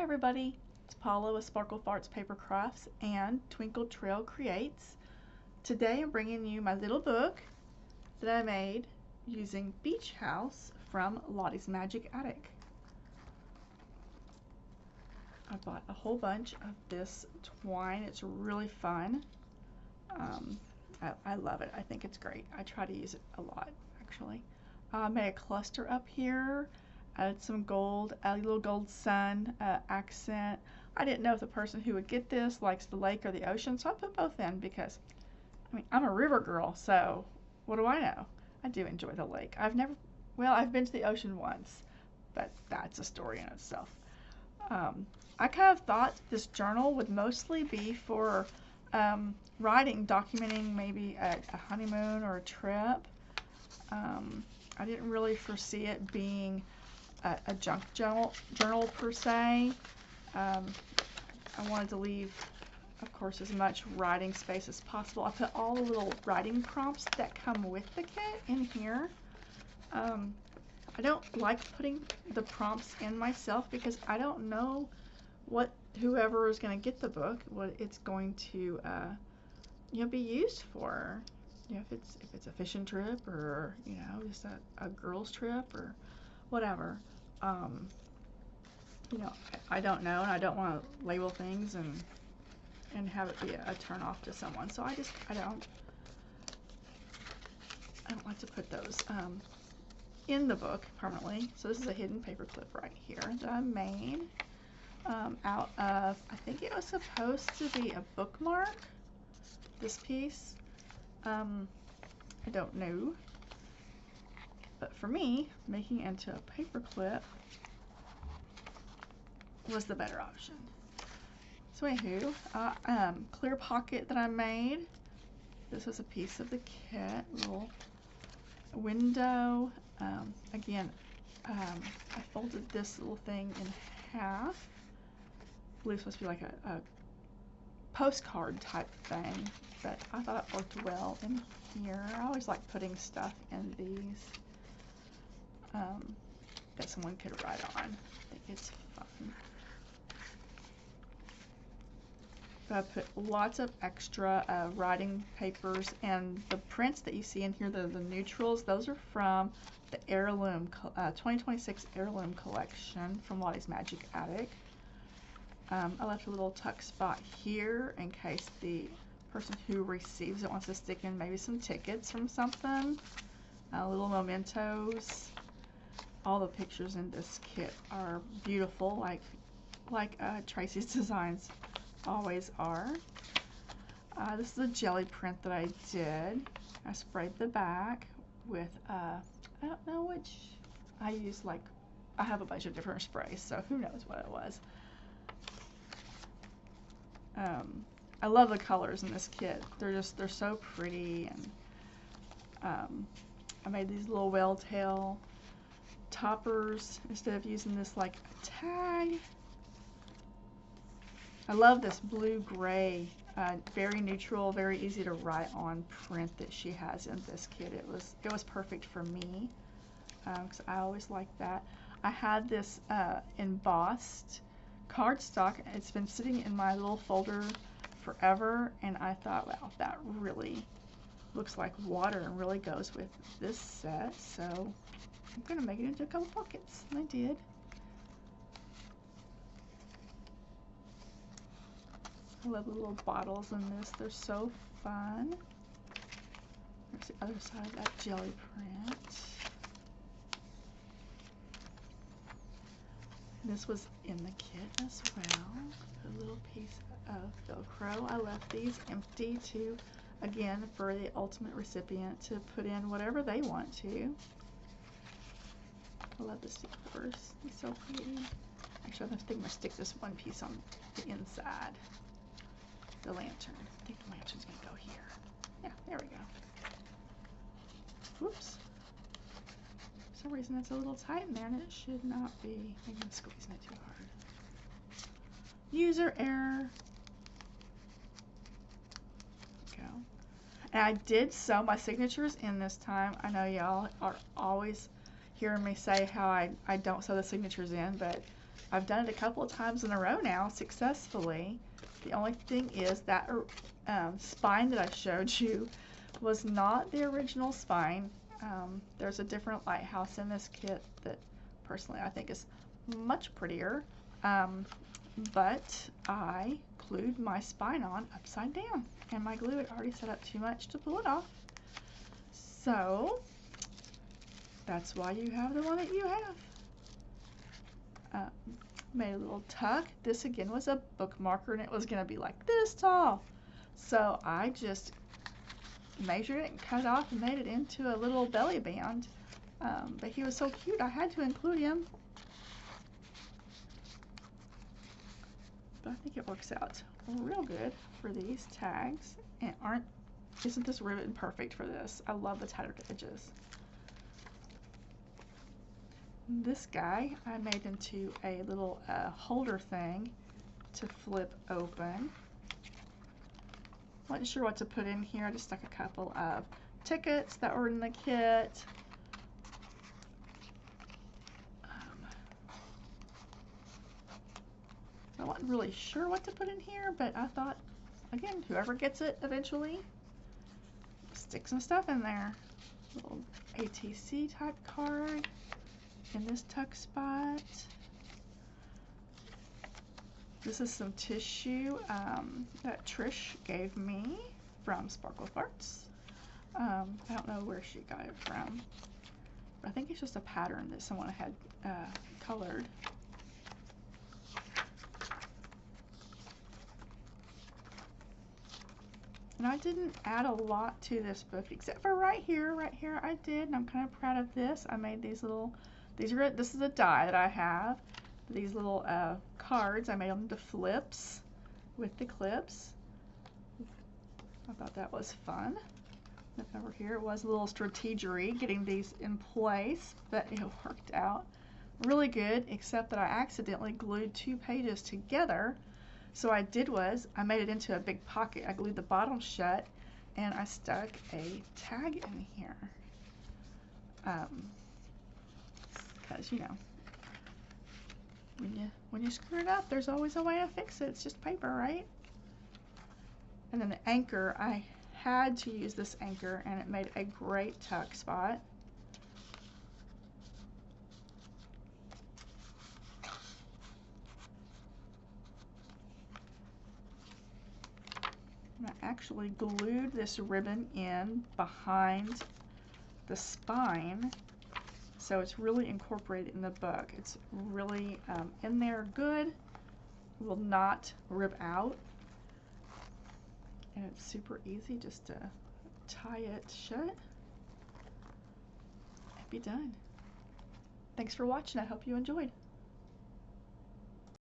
everybody, it's Paula with Sparkle Farts Paper Crafts and Twinkle Trail Creates. Today I'm bringing you my little book that I made using Beach House from Lottie's Magic Attic. I bought a whole bunch of this twine. It's really fun. I love it. I think it's great. I try to use it a lot, actually. I made a cluster up here. Added some gold, a little gold sun accent. I didn't know if the person who would get this likes the lake or the ocean, so I put both in because, I mean, I'm a river girl, so what do I know? I do enjoy the lake. I've been to the ocean once, but that's a story in itself. I kind of thought this journal would mostly be for writing, documenting maybe a honeymoon or a trip. I didn't really foresee it being a junk journal per se. I wanted to leave, of course, as much writing space as possible. I put all the little writing prompts that come with the kit in here. I don't like putting the prompts in myself because I don't know what whoever is going to get the book, what it's going to be used for. If it's a fishing trip or just a girls trip or whatever. I don't know, and I don't want to label things and have it be a turn off to someone. So I don't like to put those in the book permanently. So this is a hidden paper clip right here that I made out of, I think it was supposed to be a bookmark, this piece. I don't know. But for me, making it into a paper clip was the better option. So anywho, clear pocket that I made. This was a piece of the kit, little window. Again, I folded this little thing in half. I believe it's supposed to be like a postcard type thing, but I thought it worked well in here. I always like putting stuff in these that someone could write on. I think it's fun. But I put lots of extra writing papers, and the prints that you see in here, the neutrals, those are from the heirloom 2026 heirloom collection from Lottie's Magic Attic. I left a little tuck spot here in case the person who receives it wants to stick in maybe some tickets from something, little mementos. All the pictures in this kit are beautiful, like Tracy's designs always are. This is a jelly print that I did. I sprayed the back with I don't know which. I used I have a bunch of different sprays, so who knows what it was. I love the colors in this kit. They're so pretty, and I made these little whale tail toppers instead of using this like a tag. I love this blue-gray, very neutral, very easy to write on print that she has in this kit. It was perfect for me because I always like that. I had this embossed cardstock. It's been sitting in my little folder forever, and I thought, wow, that really looks like water and really goes with this set. So I'm going to make it into a couple pockets, and I did. I love the little bottles in this. They're so fun. There's the other side of that jelly print. This was in the kit as well. A little piece of Velcro. I left these empty to, again, for the ultimate recipient to put in whatever they want to. I love the sequins. It's so pretty. Actually, I think I'm going to stick this one piece on the inside. The lantern. I think the lantern's going to go here. Yeah, there we go. Whoops. For some reason it's a little tight in there, and it should not be. Maybe I'm squeezing it too hard. User error. There we go. And I did sew my signatures in this time. I know y'all are always hearing me say how I don't sew the signatures in, but I've done it a couple of times in a row now successfully. The only thing is that spine that I showed you was not the original spine. There's a different lighthouse in this kit that personally I think is much prettier, but I glued my spine on upside down, and my glue had already set up too much to pull it off. So that's why you have the one that you have. Made a little tuck. This again was a bookmarker, and it was going to be like this tall. So I just measured it and cut it off and made it into a little belly band. But he was so cute, I had to include him. But I think it works out real good for these tags. And isn't this ribbon perfect for this? I love the tattered edges. This guy I made into a little holder thing to flip open. Wasn't sure what to put in here. I just stuck a couple of tickets that were in the kit. I wasn't really sure what to put in here, but I thought, again, whoever gets it eventually, stick some stuff in there. Little ATC type card in this tuck spot. This is some tissue that Trish gave me from Sparkle Farts. I don't know where she got it from, but I think it's just a pattern that someone had colored. And I didn't add a lot to this book, except for right here I did, and I'm kind of proud of this. I made these little, this is a die that I have. These little cards, I made them into flips with the clips. I thought that was fun. If over here, it was a little strategery getting these in place, but it worked out really good, except that I accidentally glued 2 pages together. So what I did was, I made it into a big pocket. I glued the bottom shut, and I stuck a tag in here. Because, you know, when you screw it up, there's always a way to fix it. It's just paper, right? And then the anchor, I had to use this anchor, and it made a great tuck spot. I actually glued this ribbon in behind the spine, so it's really incorporated in the book. It's really in there good, will not rip out, and it's super easy just to tie it shut and be done. Thanks for watching. I hope you enjoyed.